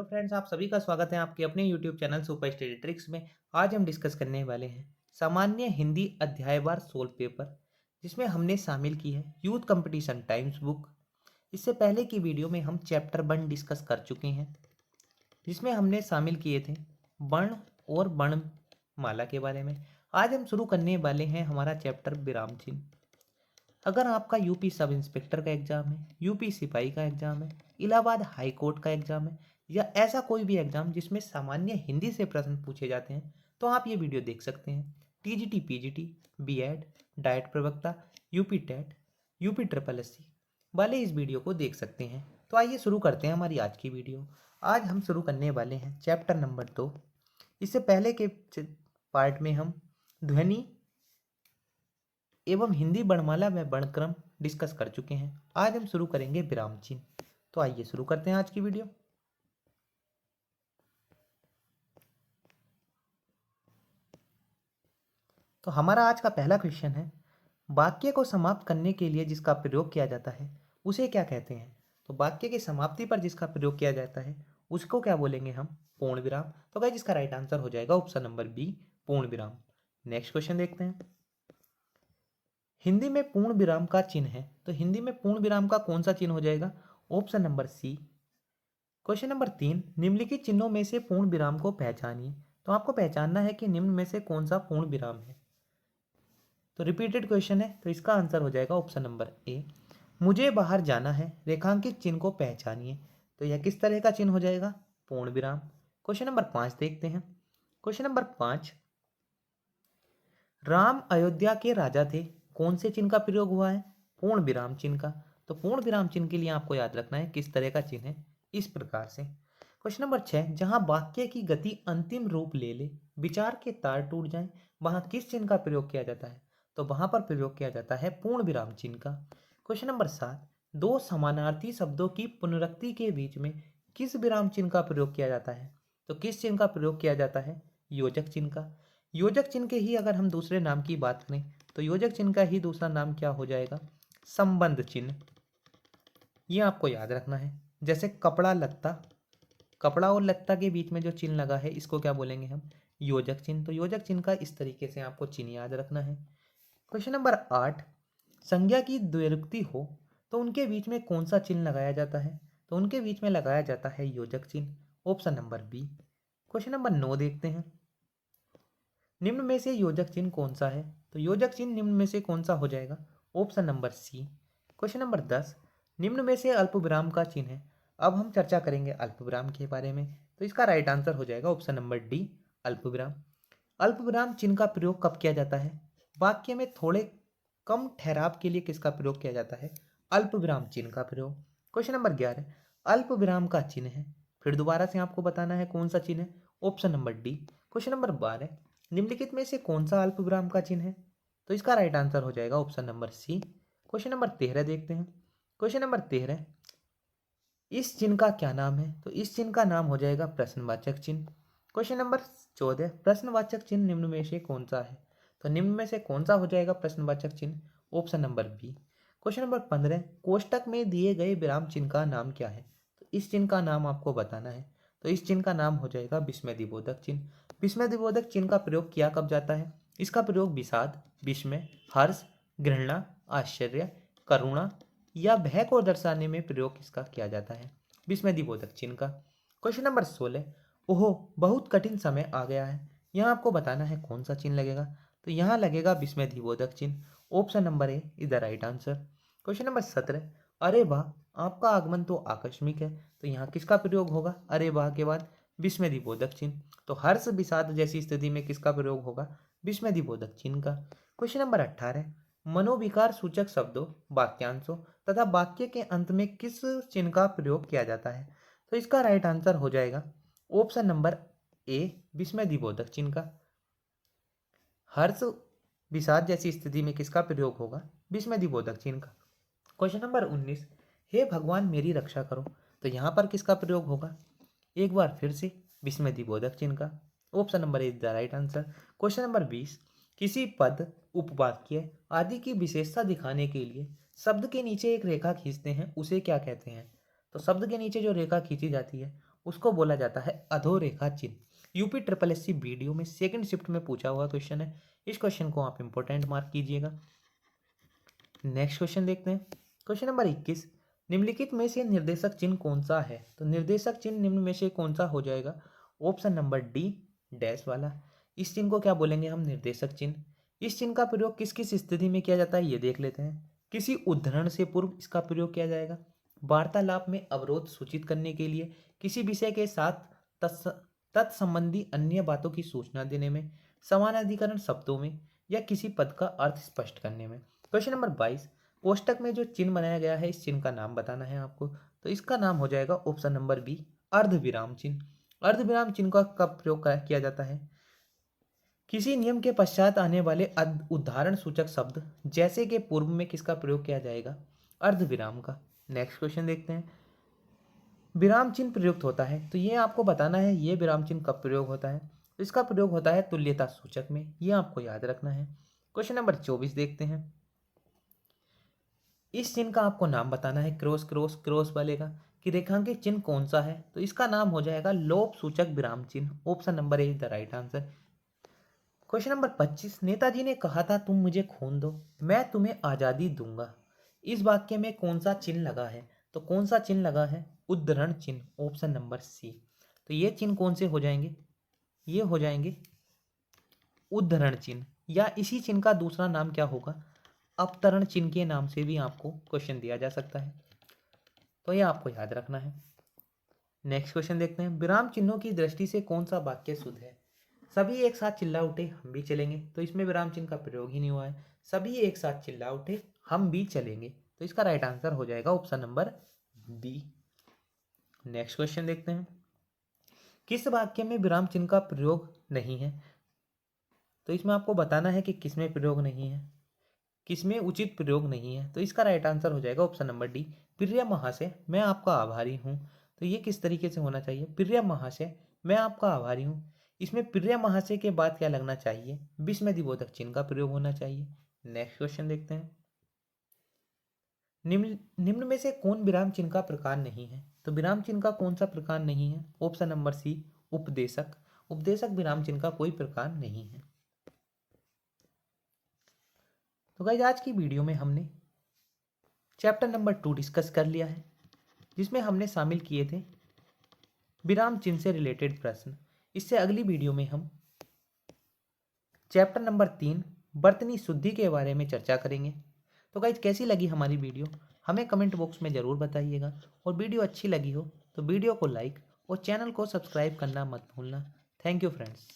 Friends, आप सभी का स्वागत है आपके अपने YouTube channel super study tricks में। आज हम डिस्कस करने वाले हैं सामान्य हिंदी अध्यायवार सोल्व पेपर, जिसमें हमने शामिल की है यूथ कंपटीशन टाइम्स बुक। इससे पहले की वीडियो में हम चैप्टर 1 डिस्कस कर चुके हैं, जिसमें हमने शामिल किए थे वर्ण और वर्णमाला के बारे में। आज हम शुरू करने वाले हैं हमारा चैप्टर विराम चिन्ह। अगर आपका यूपी सब इंस्पेक्टर का एग्जाम है, यूपी सिपाही का एग्जाम है, इलाहाबाद हाई कोर्ट का एग्जाम है, या ऐसा कोई भी एग्जाम जिसमें सामान्य हिंदी से प्रश्न पूछे जाते हैं, तो आप ये वीडियो देख सकते हैं। टीजीटी, पीजीटी, बीएड, डाइट प्रवक्ता, UP TET, UP triple SC वाले इस वीडियो को देख सकते हैं। तो आइए शुरू करते हैं हमारी आज की वीडियो। आज हम शुरू करने वाले हैं चैप्टर नंबर 2। इससे पहले के पार्ट में हम ध्वनि एवं हिंदी वर्णमाला में वर्णक्रम डिस्कस कर चुके हैं। आज हम शुरू करेंगे विराम चिन्ह। तो आइए शुरू करते हैं आज की वीडियो। तो हमारा आज का पहला क्वेश्चन है, वाक्य को समाप्त करने के लिए जिसका प्रयोग किया जाता है उसे क्या कहते हैं। तो वाक्य की समाप्ति पर जिसका प्रयोग किया जाता है उसको क्या बोलेंगे हम? पूर्ण विराम। तो गाइस इसका राइट आंसर हो जाएगा ऑप्शन नंबर बी, पूर्ण विराम। नेक्स्ट क्वेश्चन देखते हैं। हिंदी में पूर्ण विराम का चिन्ह है, तो हिंदी में पूर्ण विराम का कौन सा चिन्ह हो जाएगा? Option number C. Question number 3, निम्नलिखित चिन्हों में से पूर्ण विराम को पहचानिए। तो आपको पहचानना है कि निम्न में से कौन सा पूर्ण विराम है। तो रिपीटेड क्वेश्चन है, तो इसका आंसर हो जाएगा ऑप्शन नंबर ए। मुझे बाहर जाना है, रेखांकित चिन्ह को पहचानिए। तो यह किस तरह का चिन्ह हो जाएगा? पूर्ण विराम। क्वेश्चन नंबर 5 देखते हैं। क्वेश्चन नंबर 5, राम अयोध्या के राजा थे, कौन से चिन्ह का प्रयोग हुआ है? पूर्ण विराम चिन्ह का। तो पूर्ण विराम चिन्ह के लिए आपको याद रखना है किस तरह का चिन्ह है, इस प्रकार से। क्वेश्चन नंबर 6, जहां वाक्य की गति अंतिम रूप ले ले, विचार के तार टूट जाएं, वहां किस चिन्ह का प्रयोग किया जाता है? तो वहां पर प्रयोग किया जाता है पूर्ण विराम चिन्ह का। क्वेश्चन नंबर 7, दो समानार्थी शब्दों की पुनरुक्ति के बीच में किस विराम चिन्ह का प्रयोग किया जाता है? तो किस चिन्ह का प्रयोग किया जाता है? योजक चिन्ह का। योजक चिन्ह के ही अगर हम दूसरे नाम की बात करें, तो योजक चिन्ह का ही दूसरा नाम क्या हो जाएगा? संबंध चिन्ह। ये आपको याद रखना है। जैसे कपड़ा लत्ता, कपड़ा और लत्ता के बीच में जो चिन्ह लगा है इसको क्या बोलेंगे हम? योजक चिन्ह। तो योजक चिन्ह का इस तरीके से आपको चिन्ह याद रखना है। क्वेश्चन नंबर 8, संज्ञा की द्व्यरुक्ति हो तो उनके बीच में कौन सा चिन्ह लगाया जाता है? तो उनके बीच में लगाया जाता है योजक चिन्ह। Option number B. Question number 9 देखते हैं। निम्न में से योजक चिन्ह कौन सा है? तो योजक चिन्ह निम्न में से कौन सा हो जाएगा? Option number C. Question number 10, निम्न में से अल्पविराम का चिन्ह है। अब हम चर्चा करेंगे अल्पविराम के बारे में, तो इसका राइट आंसर हो जाएगा ऑप्शन नंबर डी, अल्पविराम। अल्पविराम चिन्ह का प्रयोग कब किया जाता है? वाक्य में थोड़े कम ठहराव के लिए किसका प्रयोग किया जाता है? अल्पविराम चिन्ह का प्रयोग। क्वेश्चन नंबर 11, अल्पविराम का चिन्ह है, फिर दोबारा से आपको बताना है कौन सा चिन्ह है। Option number D. Question number 12, निम्नलिखित में से कौन सा अल्पविराम का चिन्ह है? तो इसका राइट आंसर हो जाएगा option number C. Question number 13 देखते हैं। क्वेश्चन नंबर 13, इस चिन्ह का क्या नाम है? तो इस चिन्ह का नाम हो जाएगा प्रश्नवाचक चिन्ह। क्वेश्चन नंबर 14, प्रश्नवाचक चिन्ह निम्न में से कौन सा है? तो निम्न में से कौन सा हो जाएगा प्रश्नवाचक चिन्ह? Option number B. Question number 15, कोष्टक में दिए गए विराम चिन्ह का नाम क्या है? तो इस चिन्ह का नाम आपको बताना है। तो इस चिन्ह का नाम हो जाएगा विस्मयदिबोधक चिन्ह। विस्मयदिबोधक चिन्ह का प्रयोग किया कब जाता है? इसका प्रयोग विषाद, विस्मय, हर्ष, घृणा, आश्चर्य, करुणा या भय को दर्शाने में प्रयोग इसका किया जाता है, विस्मयदिबोधक चिन्ह का। क्वेश्चन नंबर 16, ओहो बहुत कठिन समय आ गया है, यहाँ आपको बताना है कौन सा चिन्ह लगेगा। तो यहाँ लगेगा विस्मयदिबोधक चिन्ह। Option number A is the right answer. Question number 17, अरे वाह आपका आगमन तो आकस्मिक है, तो यहाँ किसका प्रयोग होगा अरे वाह के बाद? विस्मयदिबोधक चिन्ह। तो हर्ष विषाद जैसी स्थिति में किसका प्रयोग होगा? विस्मयदिबोधक चिन्ह का। क्वेश्चन नंबर 18, मनोविकार सूचक शब्दों, वाक्यांशों तथा वाक्य के अंत में किस चिन्ह का प्रयोग किया जाता है? तो इसका राइट आंसर हो जाएगा ऑप्शन नंबर ए, विस्मयदिबोधक चिन्ह का। हर्ष विषाद जैसी स्थिति में किसका प्रयोग होगा? विस्मयदिबोधक चिन्ह का। क्वेश्चन नंबर 19, हे भगवान मेरी रक्षा करो, तो यहाँ पर किसका प्रयोग होगा? एक बार फिर से विस्मयदिबोधक चिन्ह का। Option number A is the right answer. Question number 20, किसी पद, उपवाक्य आदि की विशेषता दिखाने के लिए शब्द के नीचे एक रेखा खींचते हैं, उसे क्या कहते हैं? तो शब्द के नीचे जो रेखा खींची जाती है उसको बोला जाता है अधोरेखा चिन्ह। UP triple S C video में सेकंड शिफ्ट में पूछा हुआ क्वेश्चन है, इस क्वेश्चन को आप इंपॉर्टेंट मार्क कीजिएगा। नेक्स्ट क्वेश्चन देखते हैं। क्वेश्चन नंबर 21, निम्नलिखित में से निर्देशक चिन्ह कौन सा है? तो निर्देशक चिन्ह निम्न में से कौन सा हो जाएगा? ऑप्शन नंबर डी, डैश वाला। इस चिन्ह को क्या बोलेंगे हम? निर्देशक चिन्ह। इस चिन्ह का प्रयोग किस किस स्थिति में किया जाता है ये देख लेते हैं। किसी उद्धरण से पूर्व इसका प्रयोग किया जाएगा, वार्तालाप में अवरोध सूचित करने के लिए, किसी विषय के साथ तत्संबंधी अन्य बातों की सूचना देने में, समानाधिकरण शब्दों में, या किसी पद का अर्थ स्पष्ट करने में। क्वेश्चन नंबर 22, कोष्टक में जो चिन्ह बनाया गया है इस चिन्ह का नाम बताना है आपको। तो इसका नाम हो जाएगा ऑप्शन नंबर बी, अर्धविराम चिन्ह। अर्धविराम चिन्ह का कब प्रयोग किया जाता है? किसी नियम के पश्चात आने वाले उदाहरण सूचक शब्द जैसे के पूर्व में किसका प्रयोग किया जाएगा? अर्धविराम का। नेक्स्ट क्वेश्चन देखते हैं। विराम चिन्ह प्रयुक्त होता है, तो ये आपको बताना है ये विराम चिन्ह कब प्रयोग होता है। तो इसका प्रयोग होता है तुल्यता सूचक में, ये आपको याद रखना है। क्वेश्चन नंबर 24 देखते हैं। इस चिन्ह का आपको नाम बताना है, क्रॉस क्रॉस क्रॉस वाले का, कि रेखांकित चिन्ह कौन सा है। तो इसका नाम हो जाएगा लोप सूचक विराम चिन्ह। Option number A is the right answer. Question number 25, Netaji ने कहा था तुम मुझे खून दो मैं तुम्हें आजादी दूंगा। इस वाक्य में कौन सा चिन्ह लगा है? तो कौन सा चिन्ह लगा है? उद्धरण चिन्ह। Option number C. तो ये चिन्ह कौन से हो जाएंगे? ये हो जाएंगे उद्धरण चिन्ह, या इसी चिन्ह का दूसरा नाम क्या होगा? अवतरण चिन्ह के नाम से भी आपको क्वेश्चन दिया जा सकता है, तो ये आपको याद रखना है। नेक्स्ट क्वेश्चन देखते हैं। विराम चिन्हों की दृष्टि से कौन सा वाक्य शुद्ध है? सभी एक साथ चिल्ला उठे हम भी चलेंगे, तो इसमें विराम चिन्ह का प्रयोग ही नहीं हुआ है। सभी एक साथ चिल्ला उठे हम भी चलेंगे, तो इसका राइट आंसर हो जाएगा option number B. Next question देखते हैं। किस वाक्य में विराम चिन्ह का प्रयोग नहीं है? तो इसमें आपको बताना है कि किसमें प्रयोग नहीं है, किसमें उचित प्रयोग नहीं है। तो इसका राइट आंसर हो जाएगा ऑप्शन नंबर डी, प्रिय महाशय मैं आपका आभारी हूँ। तो ये किस तरीके से होना चाहिए? प्रिय महाशय मैं आपका आभारी हूँ। इसमें प्रिय महाशय के बाद क्या लगना चाहिए? विस्मयदिबोधक चिन्ह का प्रयोग होना चाहिए। नेक्स्ट क्वेश्चन देखते हैं। निम्न में से कौन विराम चिन्ह का प्रकार नहीं है? तो विराम चिन्ह का कौन सा प्रकार नहीं है? ऑप्शन नंबर सी, उपदेशक। उपदेशक विराम चिन्ह का कोई प्रकार नहीं है। तो गाइस आज की वीडियो में हमने चैप्टर नंबर 2 डिस्कस कर लिया है, जिसमें हमने शामिल किए थे विराम चिन्ह से रिलेटेड प्रश्न। इससे अगली वीडियो में हम चैप्टर नंबर 3 बर्तनी शुद्धि के बारे में चर्चा करेंगे। तो गाइस कैसी लगी हमारी वीडियो हमें कमेंट बॉक्स में ज़रूर बताइएगा, और वीडियो अच्छी लगी हो तो वीडियो को लाइक और चैनल को सब्सक्राइब करना मत भूलना। Thank you friends.